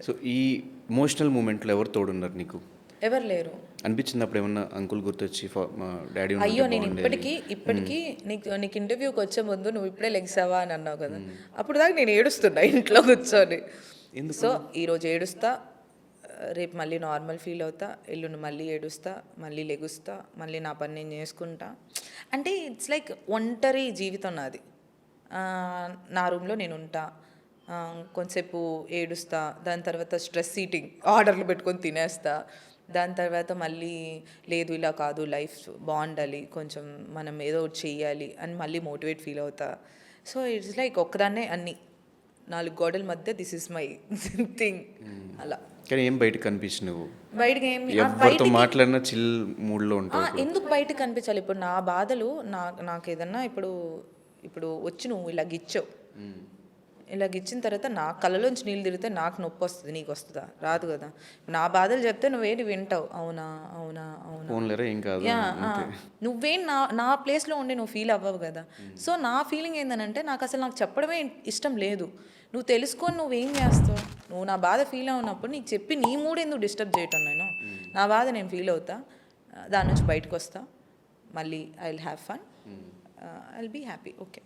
So ఈ emotional మూమెంట్లో ఎవరు తోడున్నారు నీకు? ఎవరు లేరు. అనిపించింది అప్పుడు ఏమన్నా అంకుల్ గుర్తొచ్చి మా డాడీ అయ్యో నేను ఇప్పటికీ నీకు ఇంటర్వ్యూకి వచ్చే ముందు నువ్వు ఇప్పుడే లెగ్సావా అని అన్నావు కదా, అప్పుడు దాకా నేను ఏడుస్తున్నా ఇంట్లో కూర్చొని. సో ఈరోజు ఏడుస్తా, రేపు మళ్ళీ నార్మల్ ఫీల్ అవుతా, ఎల్లుండి మళ్ళీ ఏడుస్తా, మళ్ళీ లెగుస్తా, మళ్ళీ నా పని నేను చేసుకుంటా. అంటే ఇట్స్ లైక్ ఒంటరి జీవితం నాది. నా రూమ్లో నేను ఉంటా, కొంతసేపు ఏడుస్తా, దాని తర్వాత స్ట్రెస్ ఈటింగ్ ఆర్డర్లు పెట్టుకొని తినేస్తా, దాని తర్వాత మళ్ళీ లేదు ఇలా కాదు లైఫ్ బాగుండాలి, కొంచెం మనం ఏదో ఒకటి చెయ్యాలి అని మళ్ళీ మోటివేట్ ఫీల్ అవుతా. సో ఇట్స్ లైక్ ఒక్కదాన్నే అన్ని 4 గోడల మధ్య దిస్ ఇస్ మై థింగ్ అలా. కానీ ఏం బయటకు కనిపించింది నువ్వు? బయటకి ఏం ఎవరితో మాట్లాడినా చిల్ మూడ్లో ఉంటావు. ఎందుకు బయటకు కనిపించాలి? ఇప్పుడు నా బాధలు నాకు ఏదన్నా ఇప్పుడు వచ్చి నువ్వు ఇలా గిచ్చావు, ఇలా గిచ్చిన తర్వాత నా కళ్ళలోంచి నీళ్ళు తిరిగితే నాకు నొప్పి వస్తుంది, నీకు వస్తుందా? రాదు కదా. నా బాధలు చెప్తే నువ్వేది వింటావు? అవునా అవునా అవునా, ఏం కాదు. నువ్వేం నా ప్లేస్లో ఉండి నువ్వు ఫీల్ అవ్వవు కదా. సో నా ఫీలింగ్ ఏంటంటే నాకు చెప్పడమే ఇష్టం లేదు. నువ్వు తెలుసుకొని నువ్వేం చేస్తావు? నువ్వు నా బాధ ఫీల్ అవునప్పుడు నీకు చెప్పి నీ మూడు ఎందుకు డిస్టర్బ్ చేయటం? నా బాధ నేను ఫీల్ అవుతా, దాని నుంచి బయటకు వస్తా, మళ్ళీ I will have fun, I will be happy. Okay.